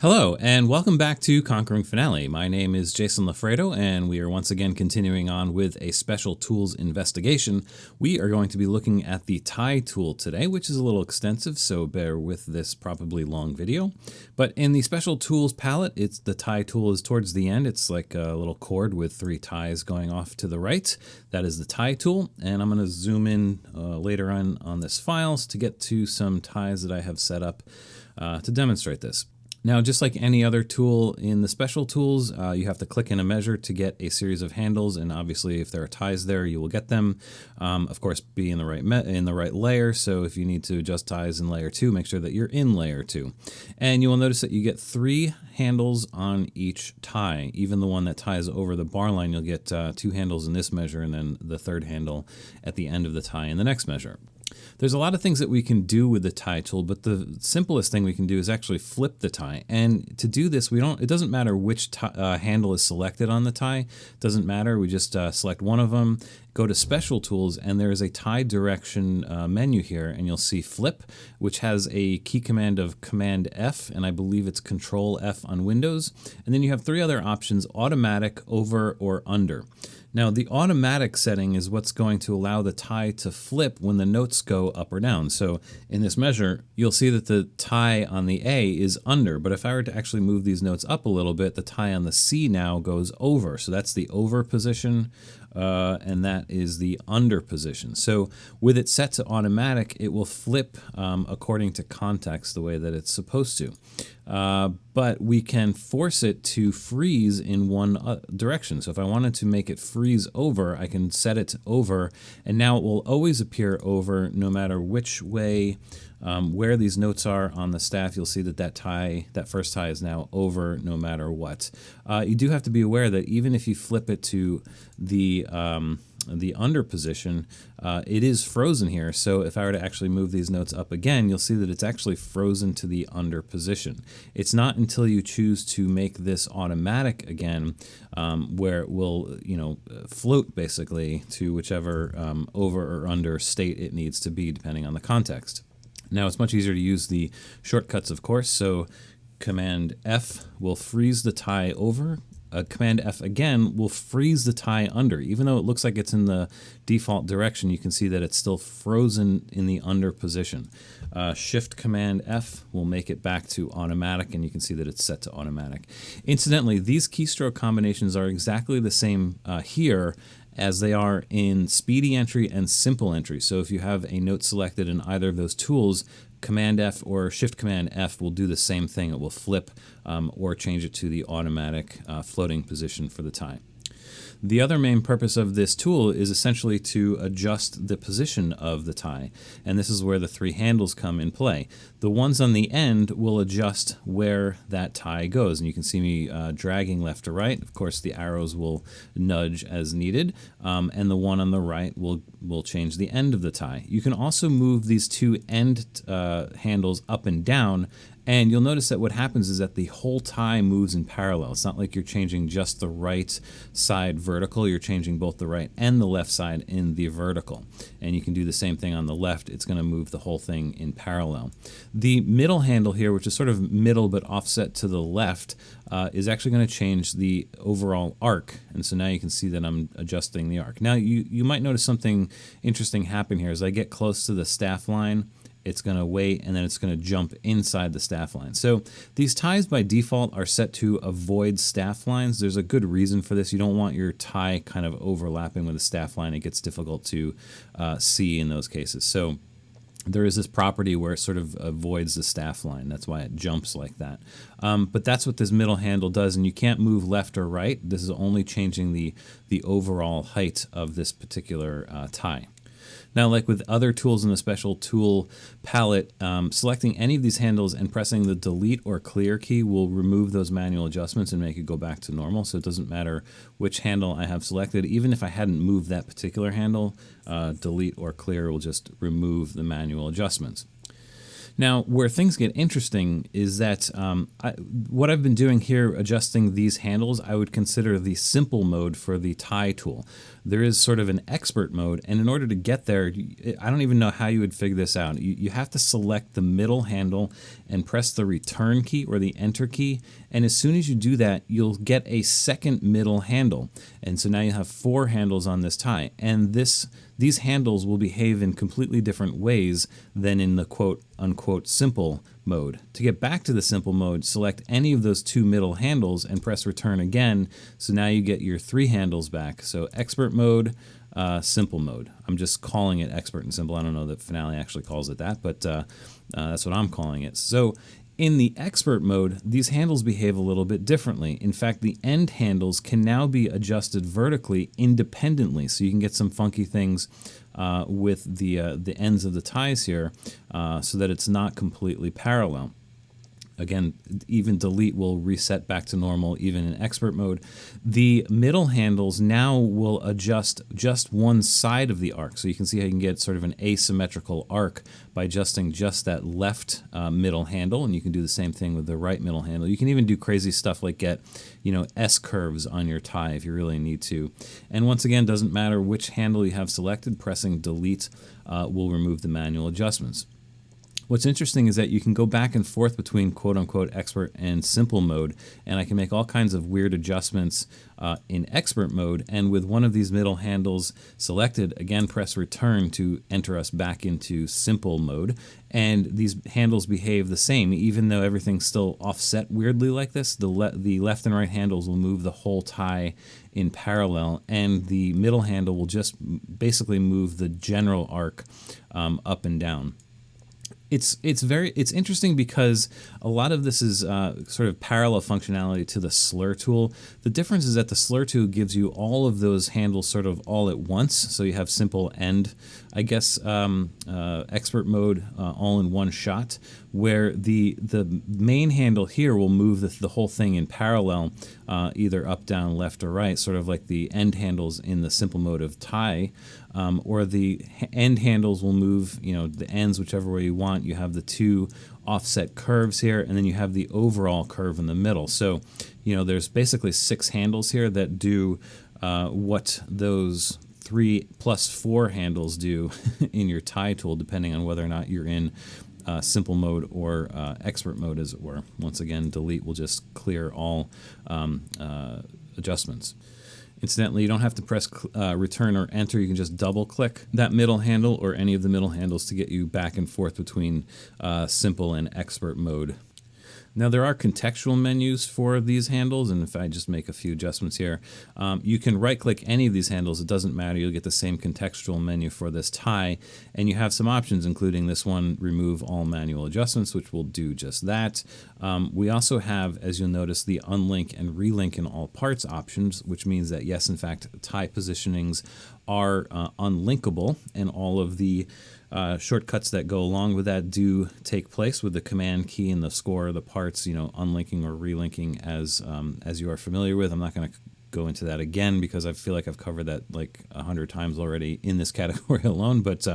Hello, and welcome back to Conquering Finale. My name is Jason Lafredo, and we are once again continuing on with a special tools investigation. We are going to be looking at the tie tool today, which is a little extensive, so bear with this probably long video. But in the special tools palette, the tie tool is towards the end. It's like a little cord with 3 ties going off to the right. That is the tie tool, and I'm going to zoom in later on this files to get to some ties that I have set up to demonstrate this. Now, just like any other tool in the special tools, you have to click in a measure to get a series of handles, and obviously if there are ties there, you will get them. Of course, be in the right layer, so if you need to adjust ties in layer 2, make sure that you're in layer 2. And you will notice that you get 3 handles on each tie. Even the one that ties over the bar line, you'll get 2 handles in this measure, and then the 3rd handle at the end of the tie in the next measure. There's a lot of things that we can do with the tie tool, but the simplest thing we can do is actually flip the tie. And to do this, it doesn't matter which handle is selected on the tie. It doesn't matter. We just select one of them, go to Special Tools, and there is a tie direction menu here, and you'll see Flip, which has a key command of Command F, and I believe it's Control F on Windows. And then you have 3 other options: automatic, over, or under. Now, the automatic setting is what's going to allow the tie to flip when the notes go up or down. So in this measure, you'll see that the tie on the A is under, but if I were to actually move these notes up a little bit, the tie on the C now goes over. So that's the over position, and that is the under position. So with it set to automatic, it will flip according to context the way that it's supposed to. But we can force it to freeze in one direction. So if I wanted to make it freeze over, I can set it to over, and now it will always appear over no matter which way, where these notes are on the staff. You'll see that that first tie is now over no matter what. You do have to be aware that even if you flip it to the under position, it is frozen here. So if I were to actually move these notes up again, you'll see that it's actually frozen to the under position. It's not until you choose to make this automatic again, where it will, float basically to whichever over or under state it needs to be, depending on the context. Now, it's much easier to use the shortcuts, of course. So Command F will freeze the tie over. Command F again will freeze the tie under. Even though it looks like it's in the default direction, you can see that it's still frozen in the under position. Shift Command F will make it back to automatic, and you can see that it's set to automatic. Incidentally, these keystroke combinations are exactly the same here as they are in speedy entry and simple entry. So if you have a note selected in either of those tools, Command F or Shift Command F will do the same thing. It will flip or change it to the automatic floating position for the tie. The other main purpose of this tool is essentially to adjust the position of the tie, and this is where the 3 handles come in play. The ones on the end will adjust where that tie goes, and you can see me dragging left to right. Of course, the arrows will nudge as needed, and the one on the right will change the end of the tie. You can also move these 2 end handles up and down, and you'll notice that what happens is that the whole tie moves in parallel. It's not like you're changing just the right side vertical. You're changing both the right and the left side in the vertical. And you can do the same thing on the left. It's going to move the whole thing in parallel. The middle handle here, which is sort of middle but offset to the left, is actually going to change the overall arc. And so now you can see that I'm adjusting the arc. Now you might notice something interesting happen here. As I get close to the staff line, it's going to wait, and then it's going to jump inside the staff line. So these ties by default are set to avoid staff lines. There's a good reason for this. You don't want your tie kind of overlapping with the staff line. It gets difficult to see in those cases. So there is this property where it sort of avoids the staff line. That's why it jumps like that. But that's what this middle handle does, and you can't move left or right. This is only changing the overall height of this particular tie. Now, like with other tools in the special tool palette, selecting any of these handles and pressing the delete or clear key will remove those manual adjustments and make it go back to normal. So it doesn't matter which handle I have selected. Even if I hadn't moved that particular handle, delete or clear will just remove the manual adjustments. Now, where things get interesting is that what I've been doing here, adjusting these handles, I would consider the simple mode for the tie tool. there is sort of an expert mode. And in order to get there, I don't even know how you would figure this out. You have to select the middle handle and press the return key or the enter key. And as soon as you do that, you'll get a second middle handle. And so now you have 4 handles on this tie. And these handles will behave in completely different ways than in the quote unquote simple mode. To get back to the simple mode, select any of those 2 middle handles and press return again. So now you get your 3 handles back. So expert mode, simple mode. I'm just calling it expert and simple. I don't know that Finale actually calls it that, but that's what I'm calling it. So in the expert mode, these handles behave a little bit differently. In fact, the end handles can now be adjusted vertically independently, so you can get some funky things with the ends of the ties here, so that it's not completely parallel. Again, even delete will reset back to normal, even in expert mode. The middle handles now will adjust just one side of the arc. So you can see how you can get sort of an asymmetrical arc by adjusting just that left middle handle. And you can do the same thing with the right middle handle. You can even do crazy stuff like get, S curves on your tie if you really need to. And once again, doesn't matter which handle you have selected, pressing delete will remove the manual adjustments. What's interesting is that you can go back and forth between quote-unquote expert and simple mode, and I can make all kinds of weird adjustments in expert mode, and with one of these middle handles selected, again press return to enter us back into simple mode, and these handles behave the same. Even though everything's still offset weirdly like this, the left and right handles will move the whole tie in parallel, and the middle handle will just basically move the general arc up and down. It's interesting because a lot of this is sort of parallel functionality to the slur tool. The difference is that the slur tool gives you all of those handles sort of all at once. So you have simple and, I guess, expert mode all in one shot, where the main handle here will move the whole thing in parallel, either up, down, left, or right, sort of like the end handles in the simple mode of tie. Or the end handles will move, the ends whichever way you want. You have the 2 offset curves here, and then you have the overall curve in the middle. So, there's basically 6 handles here that do what those 3 plus 4 handles do in your tie tool, depending on whether or not you're in simple mode or expert mode, as it were. Once again, delete will just clear all adjustments. Incidentally, you don't have to press return or enter. You can just double click that middle handle or any of the middle handles to get you back and forth between simple and expert mode. Now, there are contextual menus for these handles, and if I just make a few adjustments here, you can right-click any of these handles. It doesn't matter. You'll get the same contextual menu for this tie, and you have some options, including this one, remove all manual adjustments, which will do just that. We also have, as you'll notice, the unlink and relink in all parts options, which means that, yes, in fact, tie positionings are unlinkable, and all of the shortcuts that go along with that do take place with the command key and the score of the parts, unlinking or relinking as you are familiar with. I'm not going to go into that again because I feel like I've covered that like 100 times already in this category alone, but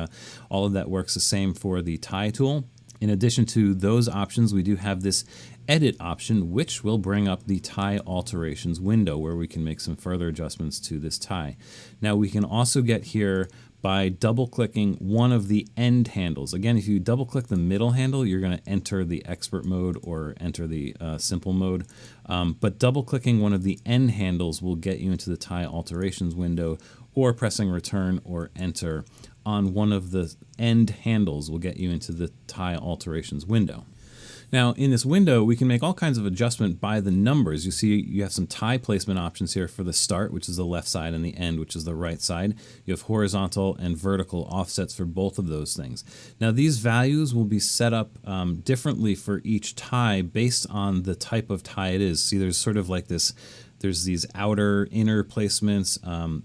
all of that works the same for the tie tool. In addition to those options, we do have this edit option, which will bring up the tie alterations window where we can make some further adjustments to this tie. Now, we can also get here by double-clicking one of the end handles. Again, if you double-click the middle handle, you're going to enter the expert mode or enter the simple mode. But double-clicking one of the end handles will get you into the tie alterations window, or pressing return or enter on one of the end handles will get you into the tie alterations window. Now, in this window, we can make all kinds of adjustment by the numbers. You see you have some tie placement options here for the start, which is the left side, and the end, which is the right side. You have horizontal and vertical offsets for both of those things. Now, these values will be set up differently for each tie based on the type of tie it is. See, there's sort of like this, there's these outer, inner placements,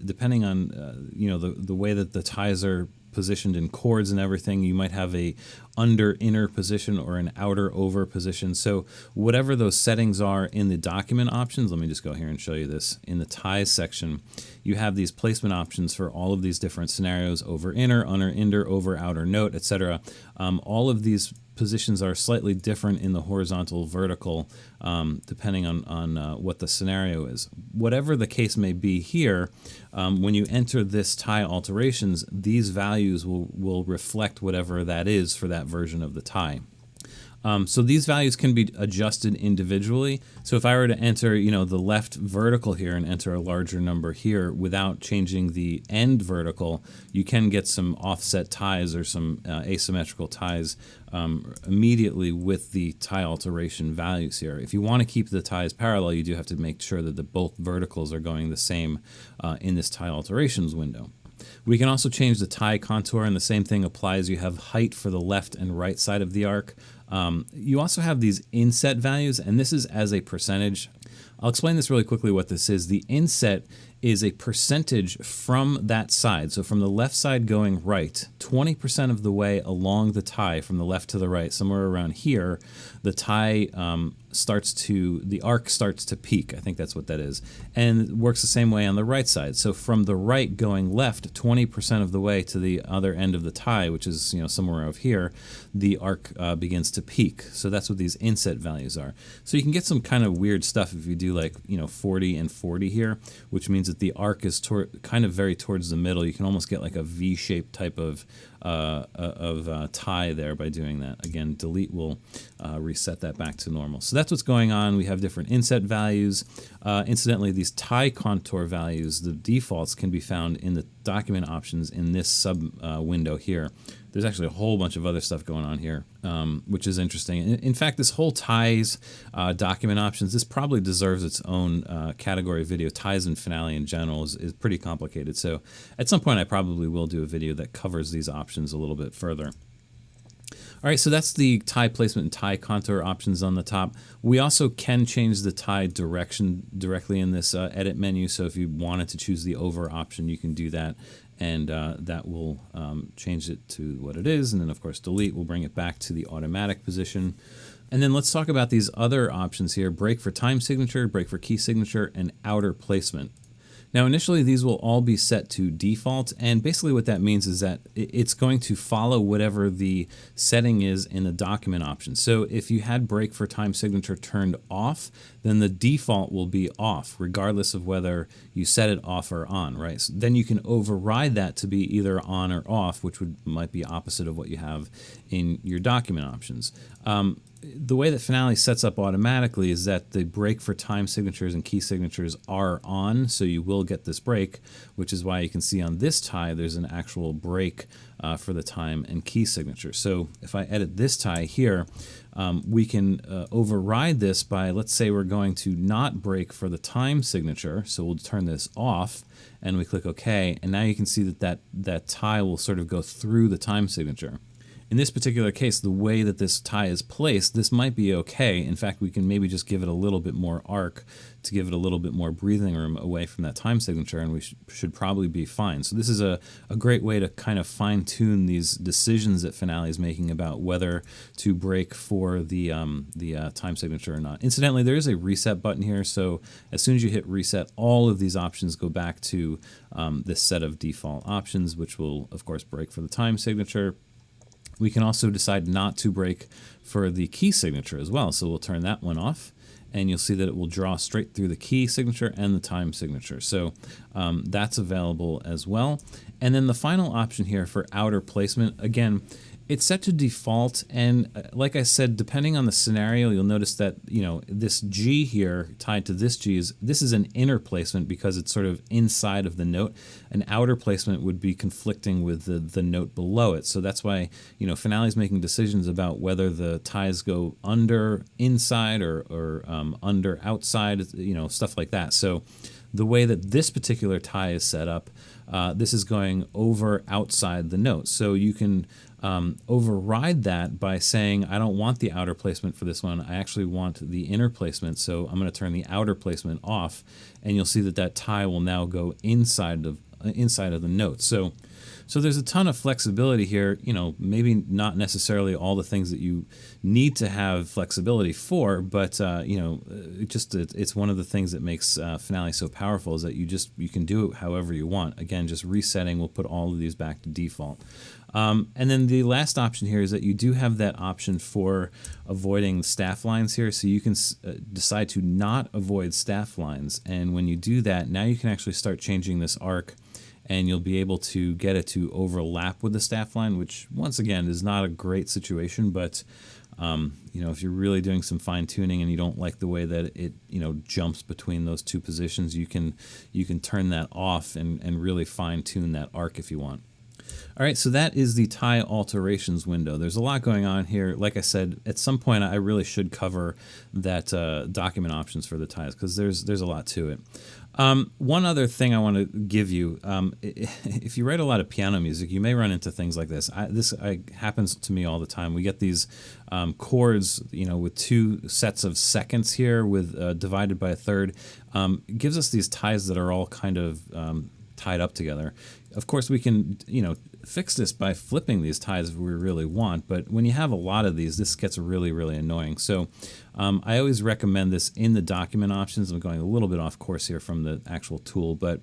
depending on, the way that the ties are positioned in chords and everything. You might have a under inner position or an outer over position. So whatever those settings are in the document options, let me just go here and show you this. In the ties section, you have these placement options for all of these different scenarios: over inner, under, over, outer note, etc. All of these positions are slightly different in the horizontal, vertical, depending on what the scenario is. Whatever the case may be here, when you enter this tie alterations, these values will reflect whatever that is for that version of the tie. So these values can be adjusted individually. So if I were to enter, the left vertical here and enter a larger number here without changing the end vertical, you can get some offset ties or some asymmetrical ties immediately with the tie alteration values here. If you want to keep the ties parallel, you do have to make sure that both verticals are going the same in this tie alterations window. We can also change the tie contour, and the same thing applies. You have height for the left and right side of the arc. You also have these inset values, and this is as a percentage. I'll explain this really quickly what this is. The inset is a percentage from that side. So from the left side going right, 20% of the way along the tie from the left to the right, somewhere around here, the tie the arc starts to peak. I think that's what that is. And it works the same way on the right side. So from the right going left, 20% of the way to the other end of the tie, which is somewhere over here, the arc begins to peak. So that's what these inset values are. So you can get some kind of weird stuff if you do 40 and 40 here, which means that the arc is kind of very towards the middle. You can almost get like a V-shaped type of tie there by doing that. Again, delete will reset that back to normal. So that's what's going on. We have different inset values. Incidentally, these tie contour values, the defaults, can be found in the document options in this sub window here. There's actually a whole bunch of other stuff going on here, which is interesting. In fact, this whole ties document options, this probably deserves its own category video. Ties and Finale in general is pretty complicated. So at some point, I probably will do a video that covers these options a little bit further. All right, so that's the tie placement and tie contour options on the top. We also can change the tie direction directly in this edit menu. So if you wanted to choose the over option, you can do that. And that will change it to what it is. And then, of course, delete will bring it back to the automatic position. And then let's talk about these other options here: break for time signature, break for key signature, and outer placement. Now, initially, these will all be set to default, and basically what that means is that it's going to follow whatever the setting is in the document options. So if you had break for time signature turned off, then the default will be off, regardless of whether you set it off or on, right? So then you can override that to be either on or off, which might be opposite of what you have in your document options. The way that Finale sets up automatically is that the break for time signatures and key signatures are on, so you will get this break, which is why you can see on this tie there's an actual break for the time and key signature. So if I edit this tie here, we can override this by, let's say we're going to not break for the time signature, so we'll turn this off, and we click OK, and now you can see that tie will sort of go through the time signature. In this particular case, the way that this tie is placed, this might be okay. In fact, we can maybe just give it a little bit more arc to give it a little bit more breathing room away from that time signature, and we should probably be fine. So this is a great way to kind of fine-tune these decisions that Finale is making about whether to break for the time signature or not. Incidentally, there is a reset button here, so as soon as you hit reset, all of these options go back to this set of default options, which will, of course, break for the time signature. We can also decide not to break for the key signature as well. So we'll turn that one off, and you'll see that it will draw straight through the key signature and the time signature. So that's available as well. And then the final option here for outer placement, again, it's set to default, and like I said, depending on the scenario, you'll notice that this G here tied to this G this is an inner placement because it's sort of inside of the note. An outer placement would be conflicting with the note below it. So that's why Finale is making decisions about whether the ties go under inside or under outside, stuff like that. So the way that this particular tie is set up, this is going over outside the note. So you can override that by saying, I don't want the outer placement for this one. I actually want the inner placement. So I'm going to turn the outer placement off, and you'll see that tie will now go inside of the note. So there's a ton of flexibility here, maybe not necessarily all the things that you need to have flexibility for, but it's one of the things that makes Finale so powerful is that you can do it however you want. Again, just resetting will put all of these back to default. And then the last option here is that you do have that option for avoiding staff lines here. So you can decide to not avoid staff lines. And when you do that, now you can actually start changing this arc, and you'll be able to get it to overlap with the staff line, which once again is not a great situation, but if you're really doing some fine tuning and you don't like the way that it jumps between those two positions, you can turn that off and really fine tune that arc if you want. All right, so that is the tie alterations window. There's a lot going on here. Like I said, at some point I really should cover that document options for the ties, because there's a lot to it. One other thing I want to give you, if you write a lot of piano music, you may run into things like this. This happens to me all the time. We get these chords, with two sets of seconds here with divided by a third. It gives us these ties that are all kind of tied up together. Of course, we can, fix this by flipping these ties if we really want, but when you have a lot of these, this gets really, really annoying. So I always recommend this in the document options. I'm going a little bit off course here from the actual tool, but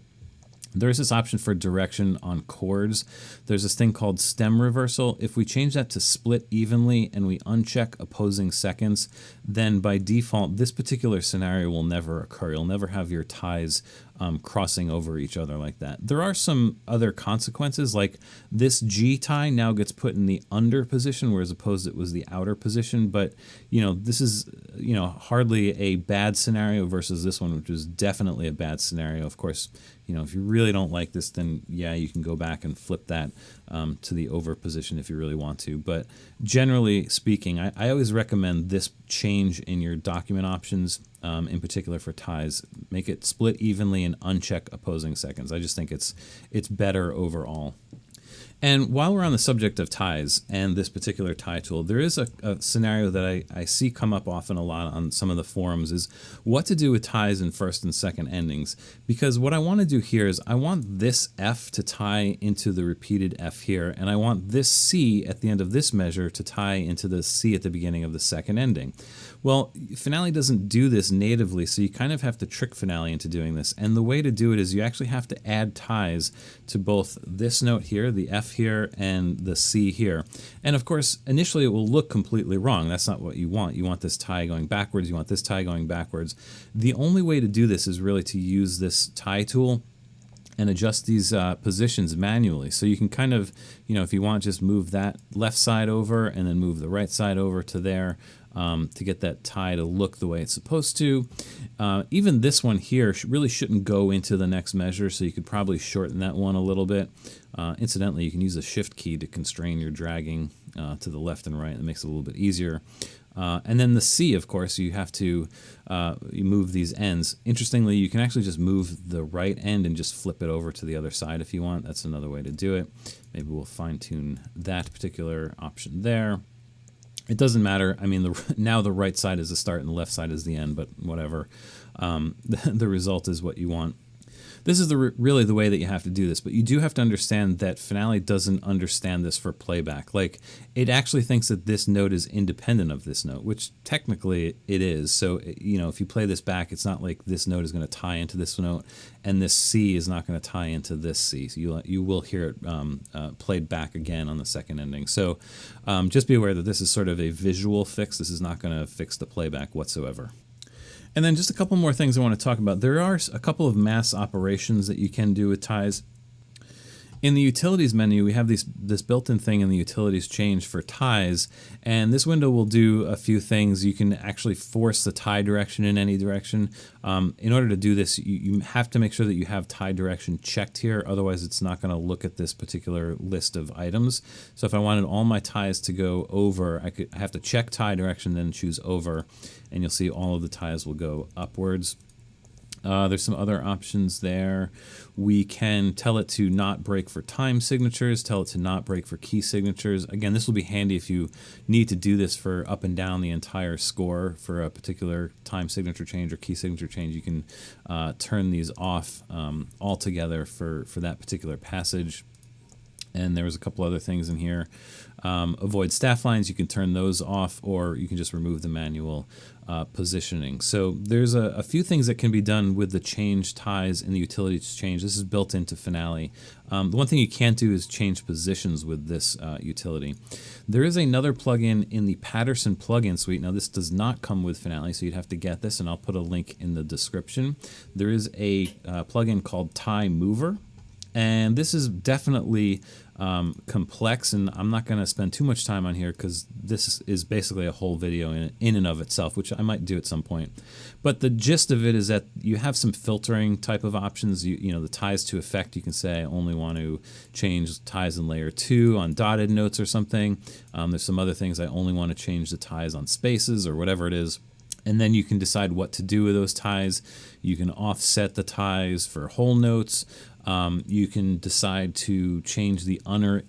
there's this option for direction on chords. There's this thing called stem reversal. If we change that to split evenly and we uncheck opposing seconds, then by default, this particular scenario will never occur. You'll never have your ties crossing over each other like that. There are some other consequences, like this G tie now gets put in the under position, whereas opposed it was the outer position. But this is hardly a bad scenario versus this one, which is definitely a bad scenario. Of course, if you really don't like this, then yeah, you can go back and flip that to the over position if you really want to. But generally speaking, I always recommend this change in your document options, in particular for ties. Make it split evenly and uncheck opposing seconds. I just think it's better overall. And while we're on the subject of ties and this particular tie tool, there is a scenario that I see come up often a lot on some of the forums, is what to do with ties in first and second endings. Because what I want to do here is I want this F to tie into the repeated F here, and I want this C at the end of this measure to tie into the C at the beginning of the second ending. Well, Finale doesn't do this natively, so you kind of have to trick Finale into doing this. And the way to do it is you actually have to add ties to both this note here, the F here, and the C here. And of course, initially it will look completely wrong. That's not what you want. You want this tie going backwards. You want this tie going backwards. The only way to do this is really to use this tie tool and adjust these positions manually. So you can kind of, if you want, just move that left side over and then move the right side over to there. To get that tie to look the way it's supposed to. Even this one here really shouldn't go into the next measure, so you could probably shorten that one a little bit. Incidentally, you can use the shift key to constrain your dragging to the left and right. It makes it a little bit easier. And then the C, of course, you have to you move these ends. Interestingly, you can actually just move the right end and just flip it over to the other side if you want. That's another way to do it. Maybe we'll fine-tune that particular option there. It doesn't matter. I mean, now the right side is the start and the left side is the end, but whatever. The result is what you want. This is really the way that you have to do this, but you do have to understand that Finale doesn't understand this for playback. Like, it actually thinks that this note is independent of this note, which technically it is. So, if you play this back, it's not like this note is going to tie into this note, and this C is not going to tie into this C. So you will hear it played back again on the second ending. So just be aware that this is sort of a visual fix. This is not going to fix the playback whatsoever. And then just a couple more things I want to talk about. There are a couple of mass operations that you can do with ties. In the utilities menu, we have this built-in thing in the utilities change for ties, and this window will do a few things. You can actually force the tie direction in any direction. In order to do this, you have to make sure that you have tie direction checked here, otherwise it's not going to look at this particular list of items. So if I wanted all my ties to go over, I have to check tie direction, then choose over, and you'll see all of the ties will go upwards. There's some other options there. We can tell it to not break for time signatures, tell it to not break for key signatures. Again, this will be handy if you need to do this for up and down the entire score for a particular time signature change or key signature change. You can turn these off altogether for that particular passage. And there was a couple other things in here. Avoid staff lines, you can turn those off, or you can just remove the manual positioning. So there's a few things that can be done with the change ties in the utility to change. This is built into Finale. The one thing you can't do is change positions with this utility. There is another plugin in the Patterson plugin suite. Now this does not come with Finale, so you'd have to get this, and I'll put a link in the description. There is a plugin called Tie Mover. And this is definitely complex, and I'm not going to spend too much time on here because this is basically a whole video in and of itself, which I might do at some point. But the gist of it is that you have some filtering type of options. You know, the ties to effect, you can say I only want to change ties in layer 2 on dotted notes or something. There's some other things I only want to change the ties on spaces or whatever it is. And then you can decide what to do with those ties. You can offset the ties for whole notes. You can decide to change the under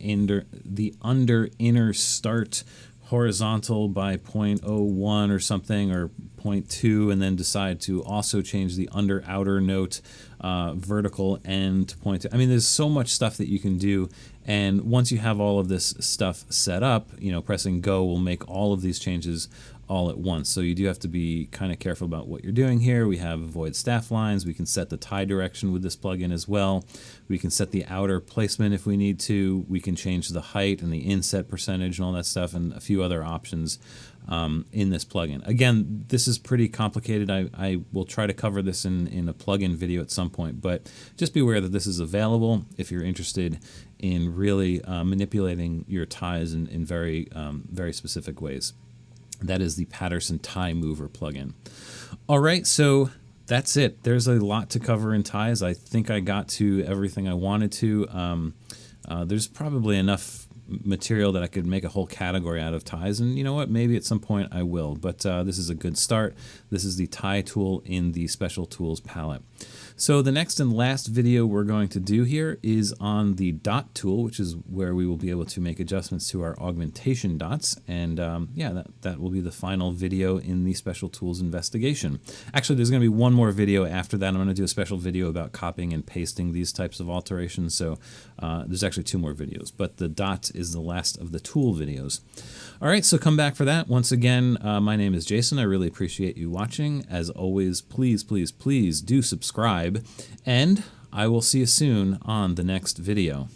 inner start horizontal by 0.01 or something, or 0.2, and then decide to also change the under outer note vertical end to 0.2. I mean, there's so much stuff that you can do. And once you have all of this stuff set up, you know, pressing go will make all of these changes all at once. So you do have to be kind of careful about what you're doing here. We have avoid staff lines. We can set the tie direction with this plugin as well. We can set the outer placement if we need to. We can change the height and the inset percentage and all that stuff, and a few other options in this plugin. Again, this is pretty complicated. I will try to cover this in a plugin video at some point, but just be aware that this is available if you're interested in really manipulating your ties in very, very specific ways. That is the Patterson Tie Mover plugin. All right, so that's it. There's a lot to cover in ties. I think I got to everything I wanted to. There's probably enough material that I could make a whole category out of ties, and you know what, maybe at some point I will, but this is a good start. This is the tie tool in the Special Tools palette. So the next and last video we're going to do here is on the dot tool, which is where we will be able to make adjustments to our augmentation dots. And yeah, that will be the final video in the Special Tools investigation. Actually, there's going to be one more video after that. I'm going to do a special video about copying and pasting these types of alterations. So there's actually 2 more videos, but the dot is the last of the tool videos. All right, so come back for that. Once again, my name is Jason. I really appreciate you watching. As always, please, please, please do subscribe, and I will see you soon on the next video.